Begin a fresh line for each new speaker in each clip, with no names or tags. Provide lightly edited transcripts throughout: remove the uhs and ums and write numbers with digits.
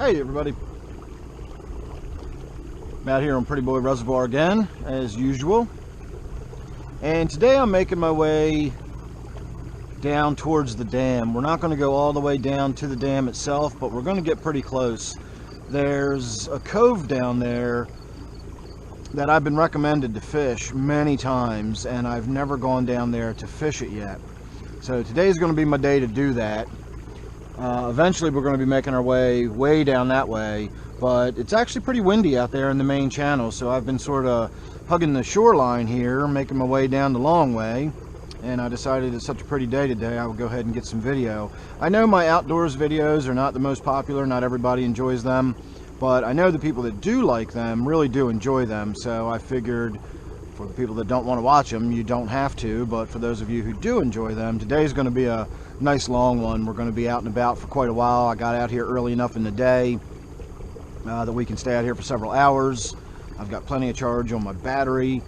Hey everybody, I'm out here on Prettyboy Reservoir again, as usual. And today I'm making my way down towards the dam. We're not going to go all the way down to the dam itself, but we're going to get pretty close. There's a cove down there that I've been recommended to fish many times, and I've never gone down there to fish it yet. So today's going to be my day to do that. Eventually we're going to be making our way down that way, but it's actually pretty windy out there in the main channel, so I've been sort of hugging the shoreline here, making my way down the long way, and I decided it's such a pretty day today I would go ahead and get some video. I know my outdoors videos are not the most popular, not everybody enjoys them, but I know the people that do like them really do enjoy them, so I figured for the people that don't want to watch them, you don't have to, but for those of you who do enjoy them, today's going to be a nice long one. We're going to be out and about for quite a while. I got out here early enough in the day that we can stay out here for several hours. I've got plenty of charge on my battery.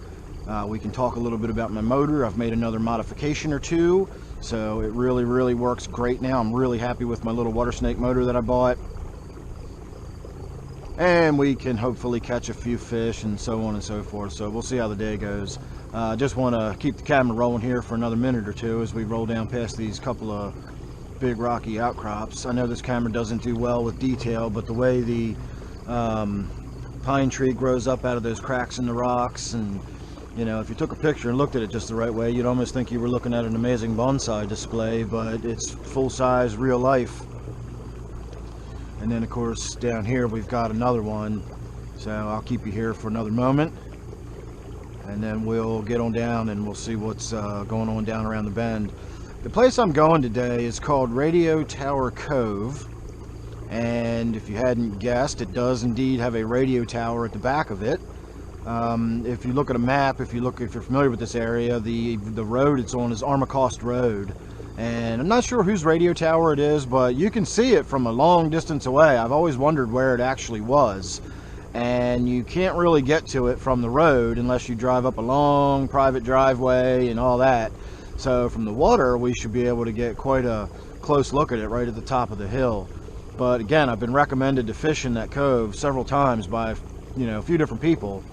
We can talk a little bit about my motor. I've made another modification or two, so it really works great now. I'm really happy with my little Watersnake motor that I bought. And we can hopefully catch a few fish and so on and so forth, so we'll see how the day goes. Just want to keep the camera rolling here for another minute or two as we roll down past these couple of big rocky outcrops. I know this camera doesn't do well with detail, but the way the pine tree grows up out of those cracks in the rocks, and you know, if you took a picture and looked at it just the right way, you'd almost think you were looking at an amazing bonsai display, but it's full-size real life. And then of course down here we've got another one, so I'll keep you here for another moment, and then we'll get on down and we'll see what's going on down around the bend. The place I'm going today is called Radio Tower Cove, and if you hadn't guessed, it does indeed have a radio tower at the back of it. If you look at a map, if you're familiar with this area, the road it's on is Armacost Road. And I'm not sure whose radio tower it is, but you can see it from a long distance away. I've always wondered where it actually was, and you can't really get to it from the road unless you drive up a long private driveway and all that. So from the water we should be able to get quite a close look at it right at the top of the hill. But again, I've been recommended to fish in that cove several times by a few different people,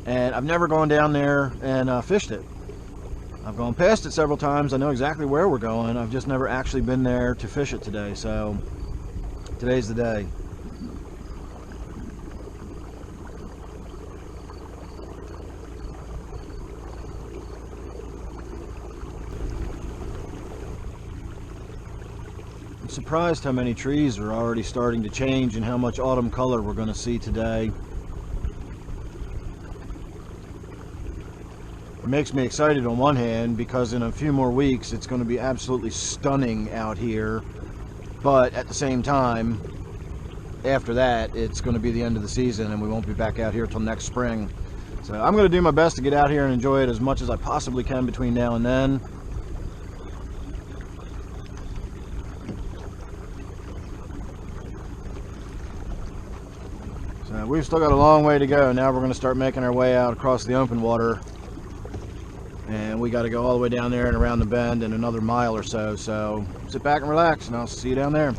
and I've never gone down there and fished it. I've gone past it several times. I know exactly where we're going. I've just never actually been there to fish it today. So today's the day. I'm surprised how many trees are already starting to change and how much autumn color we're going to see today. It makes me excited on one hand because in a few more weeks it's going to be absolutely stunning out here, but at the same time, after that it's going to be the end of the season and we won't be back out here till next spring. So I'm going to do my best to get out here and enjoy it as much as I possibly can between now and then. So we've still got a long way to go. Now we're going to start making our way out across the open water. And we got to go all the way down there and around the bend in another mile or so. So sit back and relax, and I'll see you down there.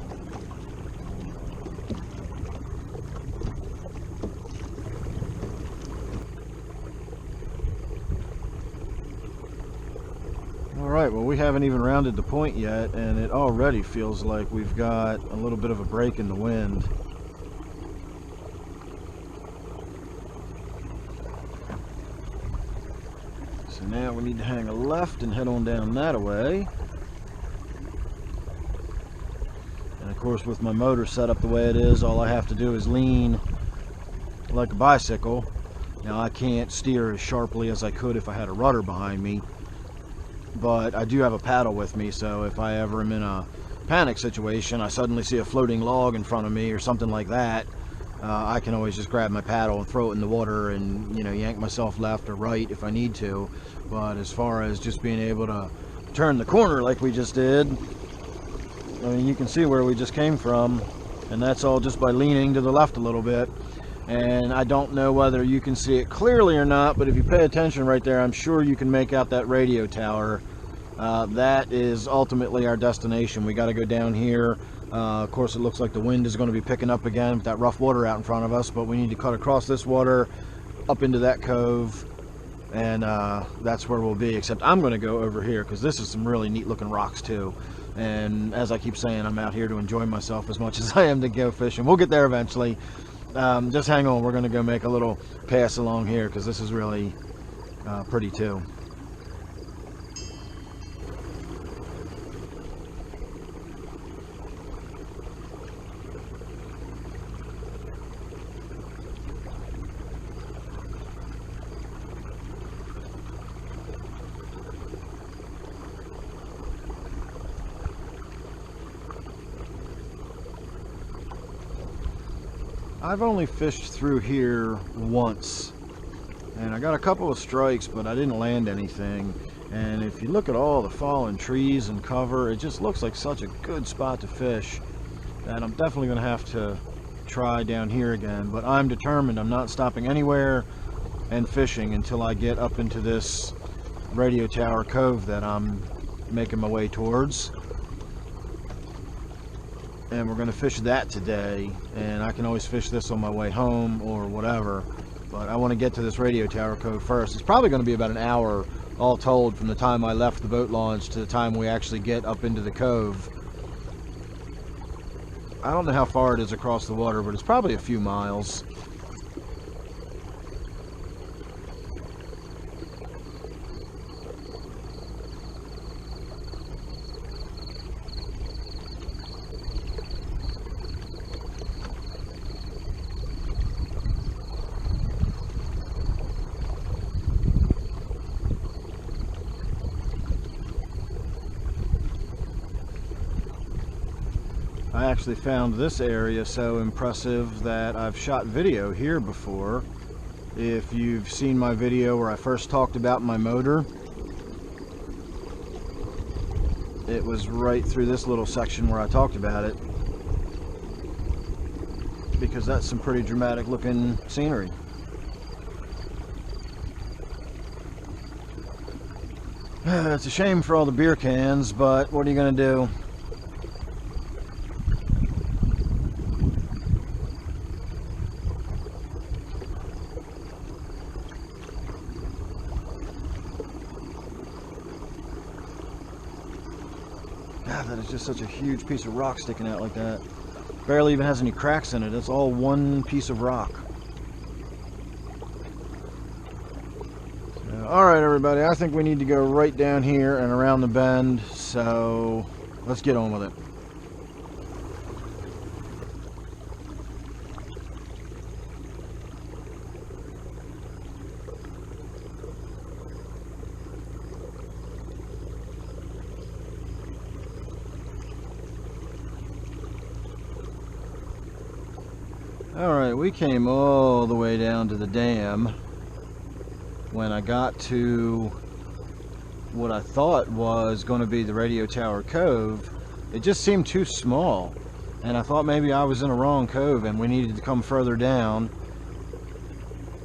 Alright, well, we haven't even rounded the point yet, and it already feels like we've got a little bit of a break in the wind. So now we need to hang a left and head on down that way. And of course, with my motor set up the way it is, all I have to do is lean like a bicycle. Now I can't steer as sharply as I could if I had a rudder behind me, but I do have a paddle with me, so if I ever am in a panic situation, I suddenly see a floating log in front of me or something like that, I can always just grab my paddle and throw it in the water and, yank myself left or right if I need to. But as far as just being able to turn the corner like we just did, I mean, you can see where we just came from, and that's all just by leaning to the left a little bit. And I don't know whether you can see it clearly or not, but if you pay attention right there, I'm sure you can make out that radio tower. That is ultimately our destination. We got to go down here Of course, it looks like the wind is going to be picking up again with that rough water out in front of us, but we need to cut across this water up into that cove, and that's where we'll be. Except I'm going to go over here because this is some really neat looking rocks too. And as I keep saying, I'm out here to enjoy myself as much as I am to go fishing. We'll get there eventually. Just hang on, we're going to go make a little pass along here because this is really pretty too. I've only fished through here once, and I got a couple of strikes, but I didn't land anything. And if you look at all the fallen trees and cover, it just looks like such a good spot to fish that I'm definitely going to have to try down here again. But I'm determined. I'm not stopping anywhere and fishing until I get up into this radio tower cove that I'm making my way towards. And we're going to fish that today, and I can always fish this on my way home or whatever, but I want to get to this radio tower cove first. It's probably going to be about an hour all told from the time I left the boat launch to the time we actually get up into the cove. I don't know how far it is across the water, but it's probably a few miles. I actually found this area so impressive that I've shot video here before. If you've seen my video where I first talked about my motor, it was right through this little section where I talked about it, because that's some pretty dramatic looking scenery. It's a shame for all the beer cans, but what are you going to do? That is just such a huge piece of rock sticking out like that. Barely even has any cracks in it. It's all one piece of rock. So, all right, everybody. I think we need to go right down here and around the bend. So let's get on with it. Alright, we came all the way down to the dam when I got to what I thought was going to be the radio tower cove. It just seemed too small, and I thought maybe I was in a wrong cove and we needed to come further down.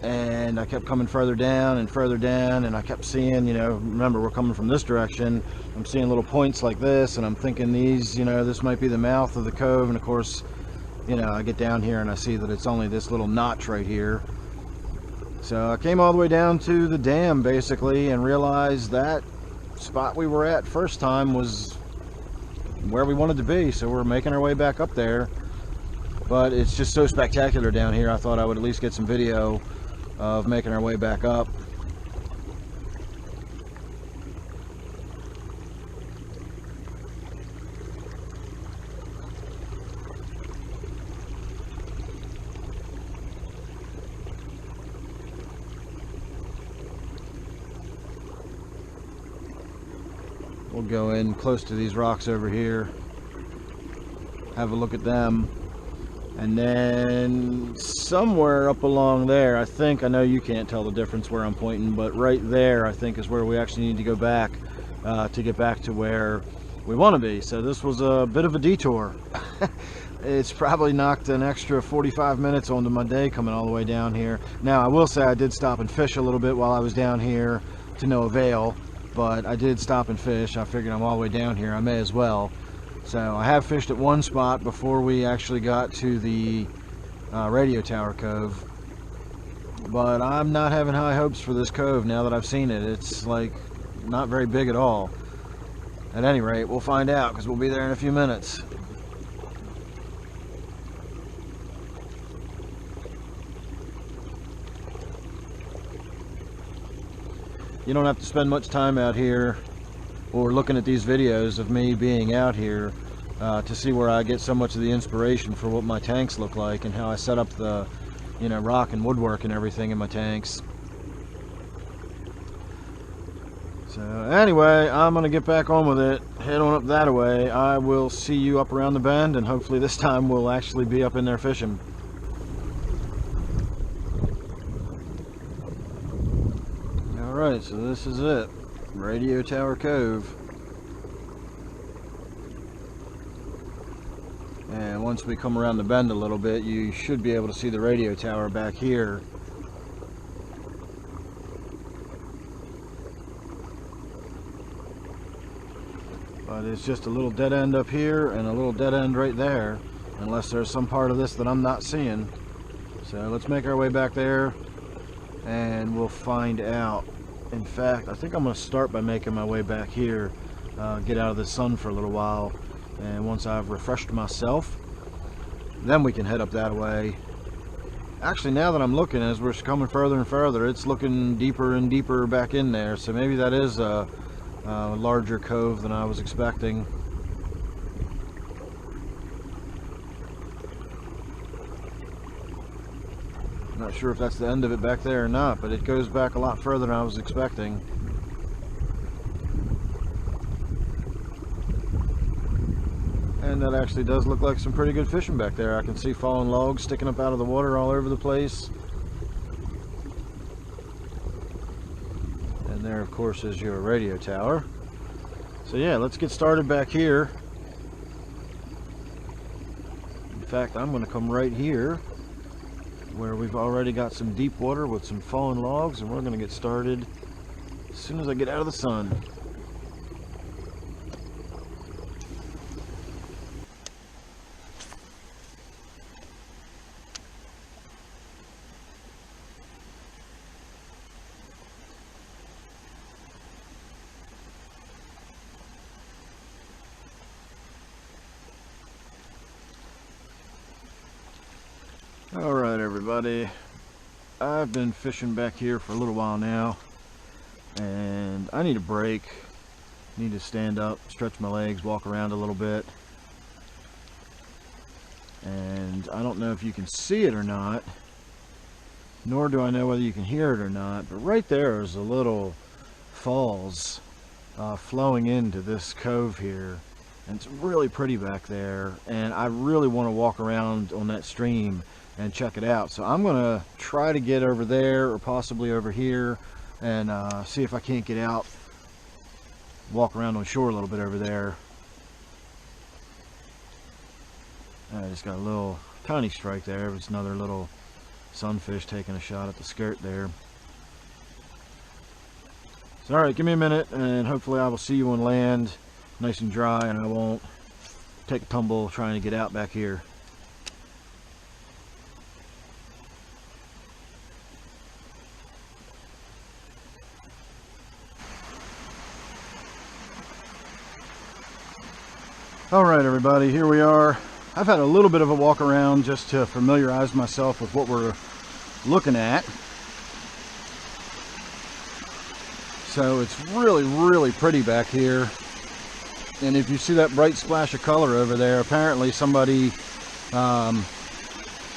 And I kept coming further down, and I kept seeing, you know, remember we're coming from this direction, I'm seeing little points like this, and I'm thinking these, you know, this might be the mouth of the cove. And of course, you know, I get down here and I see that it's only this little notch right here. So I came all the way down to the dam basically and realized that spot we were at first time was where we wanted to be. So we're making our way back up there. But it's just so spectacular down here, I thought I would at least get some video of making our way back up. We'll go in close to these rocks over here, have a look at them, and then somewhere up along there, I know you can't tell the difference where I'm pointing, but right there I think is where we actually need to go back to get back to where we want to be. So this was a bit of a detour. It's probably knocked an extra 45 minutes onto my day coming all the way down here. Now I will say I did stop and fish a little bit while I was down here, to no avail. But I did stop and fish. I figured I'm all the way down here, I may as well. So I have fished at one spot before we actually got to the radio tower cove, but I'm not having high hopes for this cove now that I've seen it. It's like not very big at all. At any rate, we'll find out because we'll be there in a few minutes. You don't have to spend much time out here or looking at these videos of me being out here to see where I get so much of the inspiration for what my tanks look like and how I set up the, you know, rock and woodwork and everything in my tanks. So anyway, I'm gonna get back on with it, head on up that way. I will see you up around the bend, and hopefully this time we'll actually be up in there fishing. Alright, so this is it, Radio Tower Cove. And once we come around the bend a little bit, you should be able to see the radio tower back here. But it's just a little dead end up here and a little dead end right there, unless there's some part of this that I'm not seeing. So let's make our way back there and we'll find out. In fact, I think I'm going to start by making my way back here, get out of the sun for a little while, and once I've refreshed myself, then we can head up that way. Actually, now that I'm looking, as we're coming further and further, it's looking deeper and deeper back in there, so maybe that is a larger cove than I was expecting. Not sure if that's the end of it back there or not, but it goes back a lot further than I was expecting. And that actually does look like some pretty good fishing back there. I can see fallen logs sticking up out of the water all over the place. And there, of course, is your radio tower. So yeah, let's get started back here. In fact, I'm going to come right here where we've already got some deep water with some fallen logs, and we're going to get started as soon as I get out of the sun. Alright everybody, I've been fishing back here for a little while now, and I need a break. Need to stand up, stretch my legs, walk around a little bit. And I don't know if you can see it or not, nor do I know whether you can hear it or not, but right there is a little falls flowing into this cove here, and it's really pretty back there, and I really want to walk around on that stream and check it out. So I'm gonna try to get over there or possibly over here and see if I can't get out, walk around on shore a little bit over there. I just got a little tiny strike there. It's another little sunfish taking a shot at the skirt there. So alright, give me a minute and hopefully I will see you on land nice and dry, and I won't take a tumble trying to get out back here. Alright everybody, here we are. I've had a little bit of a walk around just to familiarize myself with what we're looking at. So it's really pretty back here. And if you see that bright splash of color over there, apparently somebody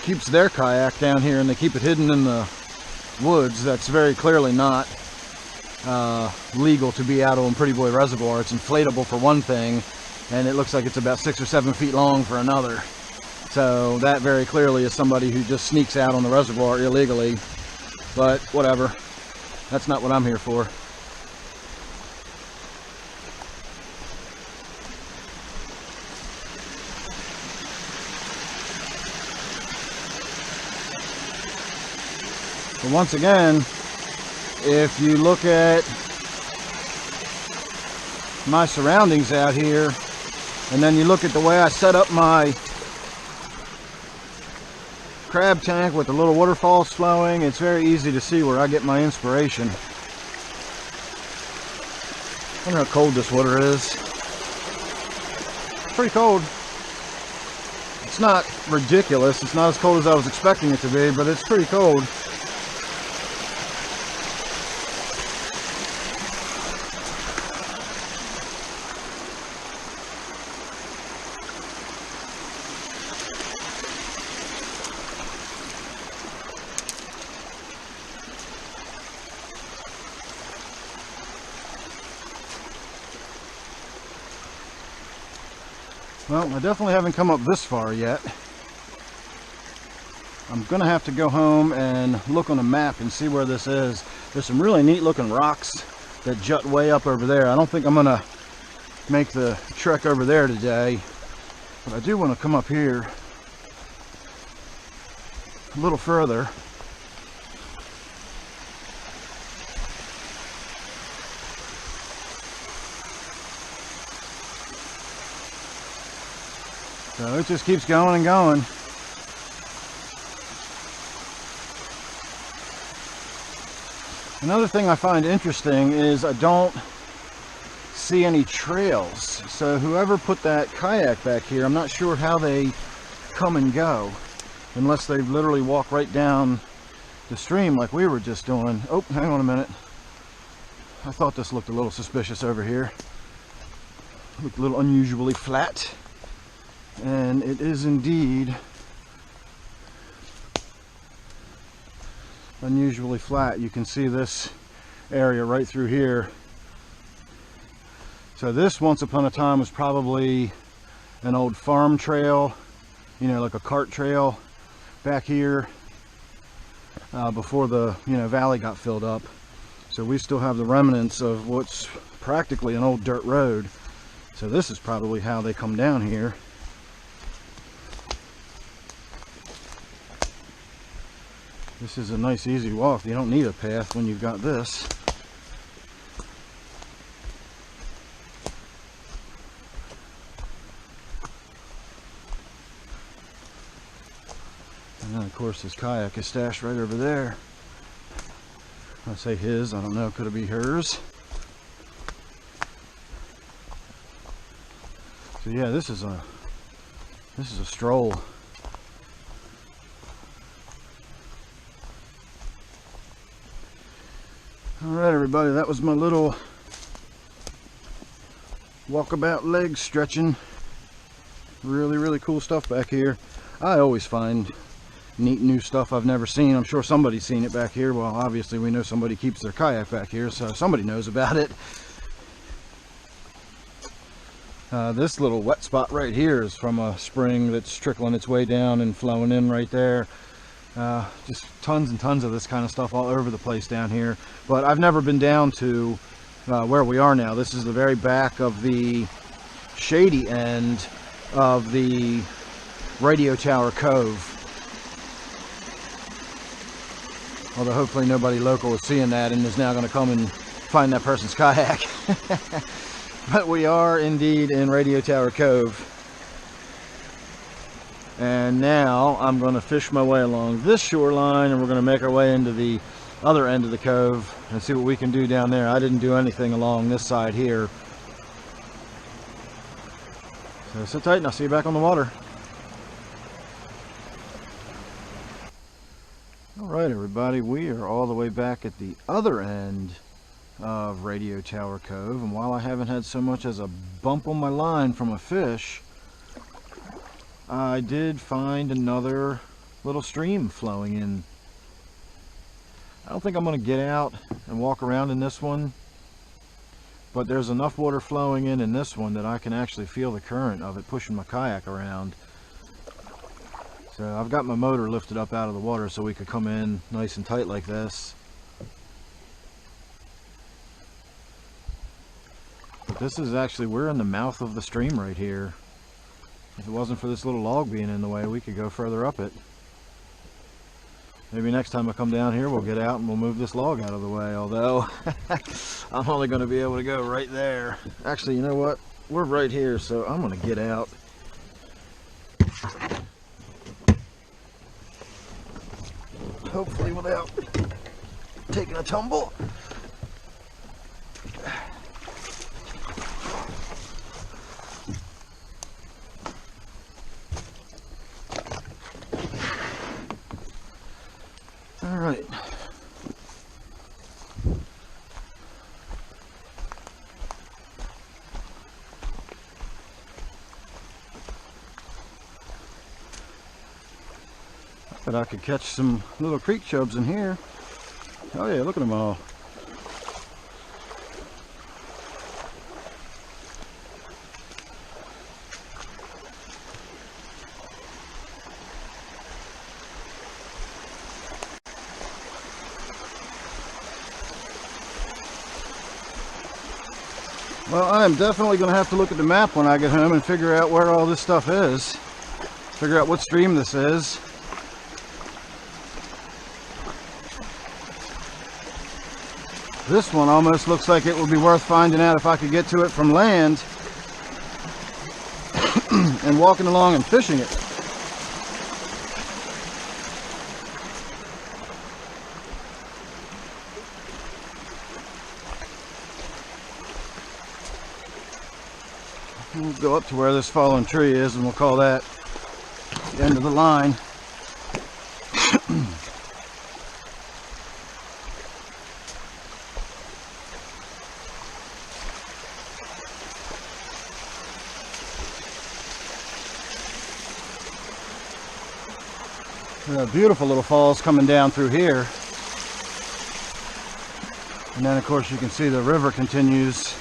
keeps their kayak down here and they keep it hidden in the woods. That's very clearly not legal to be out on Prettyboy Reservoir. It's inflatable for one thing, and it looks like it's about 6 or 7 feet long for another. So that very clearly is somebody who just sneaks out on the reservoir illegally. But whatever, that's not what I'm here for. But once again, if you look at my surroundings out here, And then you look at the way I set up my crab tank with the little waterfalls flowing. It's very easy to see where I get my inspiration. I wonder how cold this water is. Pretty cold. It's not ridiculous. It's not as cold as I was expecting it to be, but it's pretty cold. Well, I definitely haven't come up this far yet. I'm gonna have to go home and look on a map and see where this is. There's some really neat looking rocks that jut way up over there. I don't think I'm gonna make the trek over there today, but I do want to come up here a little further. So it just keeps going and going. Another thing I find interesting is I don't see any trails. So whoever put that kayak back here, I'm not sure how they come and go, unless they literally walk right down the stream like we were just doing. Oh, hang on a minute. I thought this looked a little suspicious over here. Looked a little unusually flat. And it is indeed unusually flat. You can see this area right through here. So this once upon a time was probably an old farm trail, you know, like a cart trail back here before the valley got filled up. So we still have the remnants of what's practically an old dirt road. So this is probably how they come down here. This is a nice easy walk. You don't need a path when you've got this. And then of course his kayak is stashed right over there. I say his, I don't know, could it be hers? So yeah, this is a stroll. Alright everybody, that was my little walkabout leg stretching. Really cool stuff back here. I always find neat new stuff I've never seen. I'm sure somebody's seen it back here. Well, obviously we know somebody keeps their kayak back here, so somebody knows about it. This little wet spot right here is from a spring that's trickling its way down and flowing in right there. Just tons and tons of this kind of stuff all over the place down here, but I've never been down to where we are now. This is the very back of the shady end of the radio tower cove, although hopefully nobody local is seeing that and is now going to come and find that person's kayak. But we are indeed in Radio Tower Cove. And now I'm going to fish my way along this shoreline, and we're going to make our way into the other end of the cove and see what we can do down there. I didn't do anything along this side here. So sit tight and I'll see you back on the water. Alright everybody, we are all the way back at the other end of Radio Tower Cove, and while I haven't had so much as a bump on my line from a fish, I did find another little stream flowing in. I don't think I'm going to get out and walk around in this one, but there's enough water flowing in this one that I can actually feel the current of it pushing my kayak around. So I've got my motor lifted up out of the water so we could come in nice and tight like this. But this is actually, we're in the mouth of the stream right here. If it wasn't for this little log being in the way, we could go further up it. Maybe next time I come down here, we'll get out and we'll move this log out of the way, although I'm only going to be able to go right there. Actually, you know what? we're right here, so I'm gonna get out. Hopefully without taking a tumble. All right. But I could catch some little creek chubs in here. Oh yeah, look at them all. Well, I am definitely going to have to look at the map when I get home and figure out where all this stuff is. Figure out what stream this is. This one almost looks like it would be worth finding out if I could get to it from land and walking along and fishing it. We'll go up to where this fallen tree is and we'll call that the end of the line. Beautiful little falls coming down through here, and then of course you can see the river continues.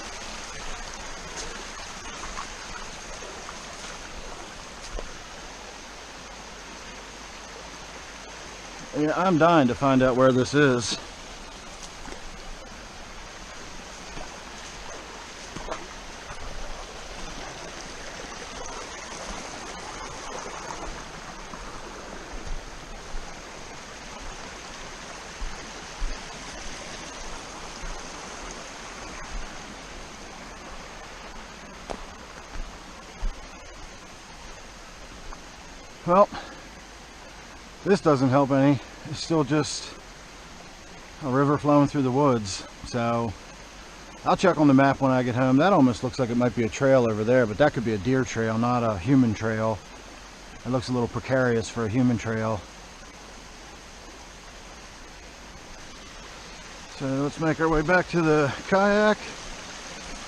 Yeah, I'm dying to find out where this is. Well, this doesn't help any. It's still just a river flowing through the woods. So I'll check on the map when I get home. That almost looks like it might be a trail over there, but that could be a deer trail, not a human trail. It looks a little precarious for a human trail. So let's make our way back to the kayak.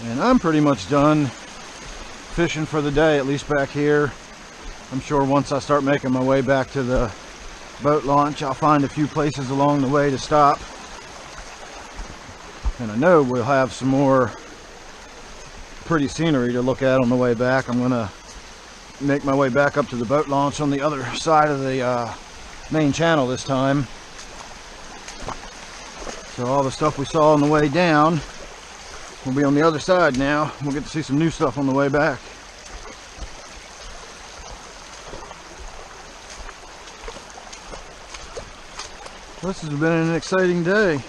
And I'm pretty much done fishing for the day, at least back here. I'm sure once I start making my way back to the boat launch, I'll find a few places along the way to stop. And I know we'll have some more pretty scenery to look at on the way back. I'm gonna make my way back up to the boat launch on the other side of the main channel this time. So all the stuff we saw on the way down will be on the other side now. We'll get to see some new stuff on the way back. This has been an exciting day.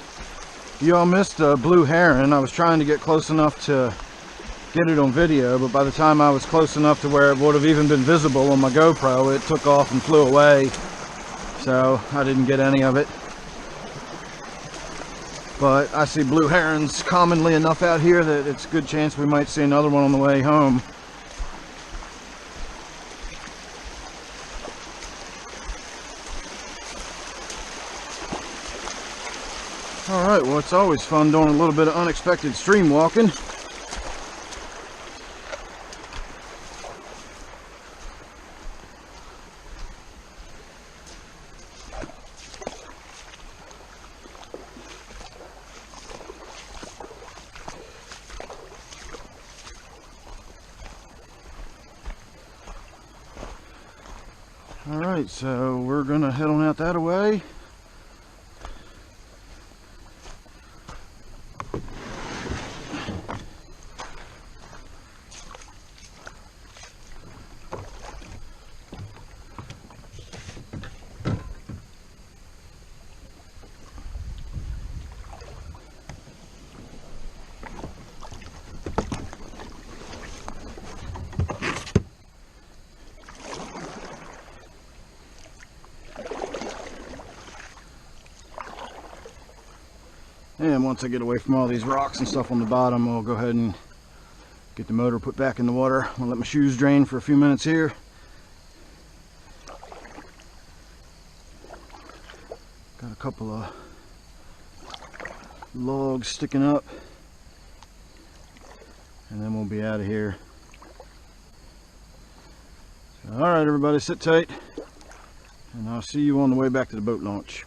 You all missed a blue heron. I was trying to get close enough to get it on video, but by the time I was close enough to where it would have even been visible on my GoPro, it took off and flew away. So I didn't get any of it. But I see blue herons commonly enough out here that it's a good chance we might see another one on the way home. Alright, well, it's always fun doing a little bit of unexpected stream walking. Alright, so we're gonna head on out that way. And once I get away from all these rocks and stuff on the bottom, I'll go ahead and get the motor put back in the water. I'll let my shoes drain for a few minutes here. Got a couple of logs sticking up, and then we'll be out of here. So, all right, everybody, sit tight, and I'll see you on the way back to the boat launch.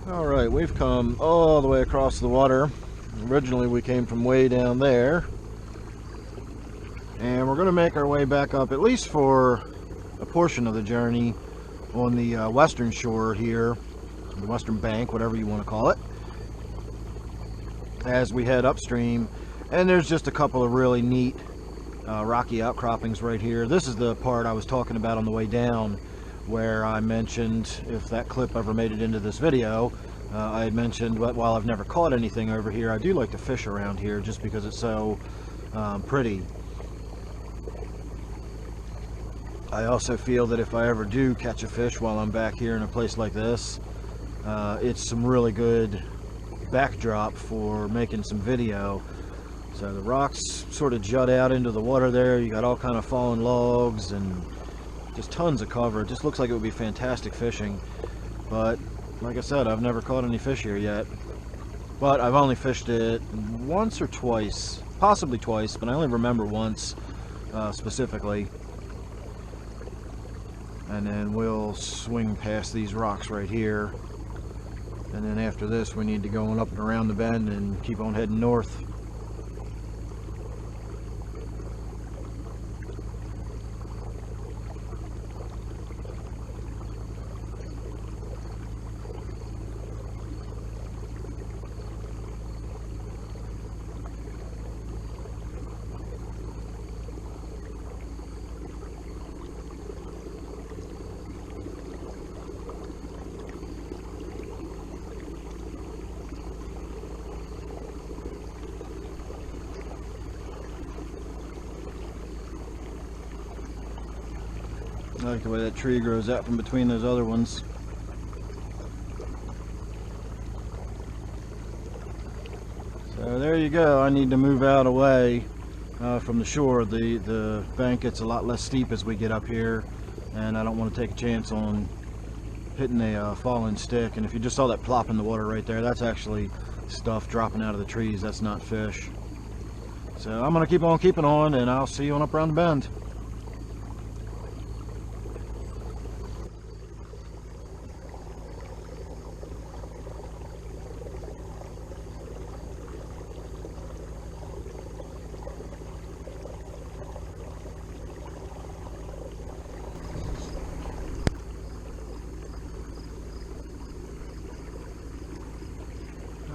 Alright, we've come all the way across the water. Originally we came from way down there. And we're going to make our way back up, at least for a portion of the journey, on the western shore here, the western bank, whatever you want to call it, as we head upstream. And there's just a couple of really neat rocky outcroppings right here. This is the part I was talking about on the way down, where I mentioned, if that clip ever made it into this video, I had mentioned that while I've never caught anything over here, I do like to fish around here just because it's so pretty. I also feel that if I ever do catch a fish while I'm back here in a place like this, it's some really good backdrop for making some video. So the rocks sort of jut out into the water there. You got all kind of fallen logs and just tons of cover. It just looks like it would be fantastic fishing, but like I said, I've never caught any fish here yet. But I've only fished it once or twice, possibly twice, but I only remember once specifically. And then we'll swing past these rocks right here, and then after this we need to go on up and around the bend and keep on heading north. I like the way that tree grows out from between those other ones. So there you go. I need to move out away from the shore. The bank gets a lot less steep as we get up here, and I don't want to take a chance on hitting a fallen stick. And if you just saw that plop in the water right there, that's actually stuff dropping out of the trees. That's not fish. So I'm going to keep on keeping on, and I'll see you on up around the bend.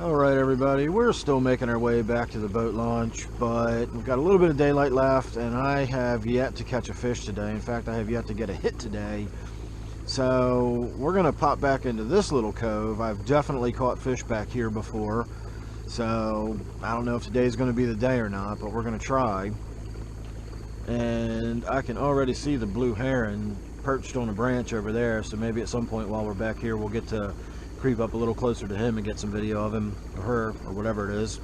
Alright everybody, we're still making our way back to the boat launch, but we've got a little bit of daylight left, and I have yet to catch a fish today. In fact, I have yet to get a hit today. So we're going to pop back into this little cove. I've definitely caught fish back here before, so I don't know if today's going to be the day or not, but we're going to try. And I can already see the blue heron perched on a branch over there, so maybe at some point while we're back here we'll get to creep up a little closer to him and get some video of him or her or whatever it is.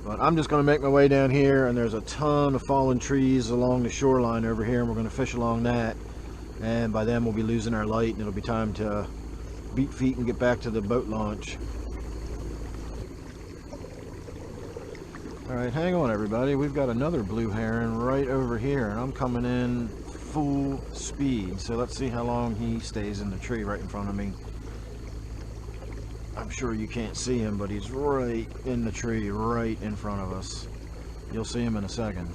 But I'm just going to make my way down here, and there's a ton of fallen trees along the shoreline over here, and we're going to fish along that, and by then we'll be losing our light and it'll be time to beat feet and get back to the boat launch. Alright, hang on everybody, we've got another blue heron right over here, and I'm coming in full speed. So let's see how long he stays in the tree right in front of me. I'm sure you can't see him, but he's right in the tree right in front of us. You'll see him in a second.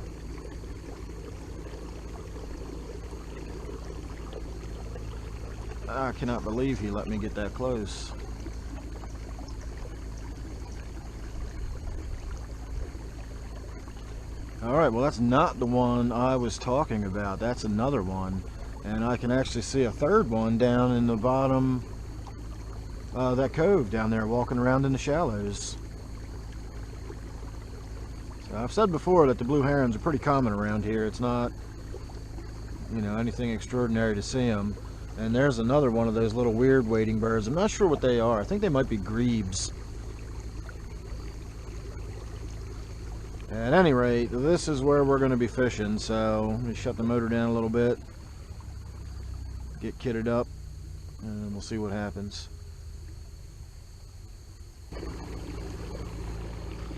I cannot believe he let me get that close. Alright, well that's not the one I was talking about. That's another one. And I can actually see a third one down in the bottom of that cove down there, walking around in the shallows. So I've said before that the blue herons are pretty common around here. It's not, you know, anything extraordinary to see them. And there's another one of those little weird wading birds. I'm not sure what they are. I think they might be grebes. At any rate, this is where we're going to be fishing, so let me shut the motor down a little bit, get kitted up, and we'll see what happens.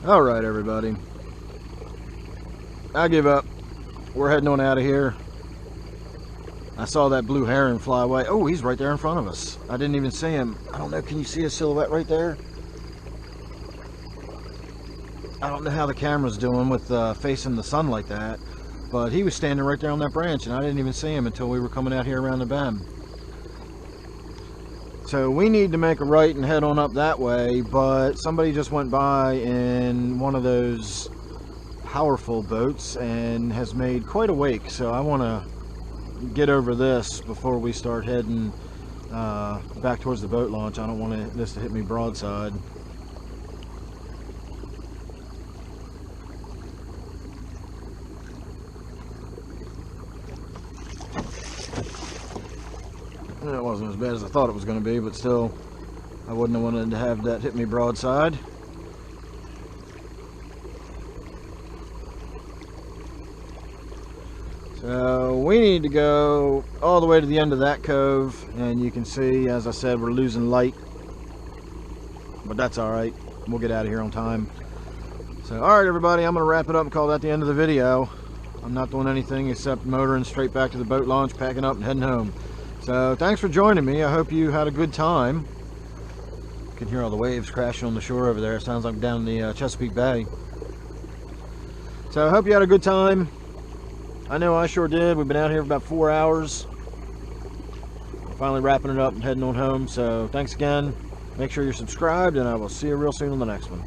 Alright everybody, I give up. We're heading on out of here. I saw that blue heron fly away. Oh, he's right there in front of us. I didn't even see him. I don't know, can you see his silhouette right there? I don't know how the camera's doing with facing the sun like that, but he was standing right there on that branch and I didn't even see him until we were coming out here around the bend. So we need to make a right and head on up that way, but somebody just went by in one of those powerful boats and has made quite a wake, so I want to get over this before we start heading back towards the boat launch. I don't want this to hit me broadside. It wasn't as bad as I thought it was going to be, but still, I wouldn't have wanted to have that hit me broadside. So we need to go all the way to the end of that cove, and you can see, as I said, we're losing light, but that's all right. We'll get out of here on time. So all right everybody, I'm going to wrap it up and call that the end of the video. I'm not doing anything except motoring straight back to the boat launch, packing up and heading home. So thanks for joining me. I hope you had a good time. You can hear all the waves crashing on the shore over there. It sounds like down the Chesapeake Bay. So I hope you had a good time. I know I sure did. We've been out here for about 4 hours. We're finally wrapping it up and heading on home. So thanks again. Make sure you're subscribed, and I will see you real soon on the next one.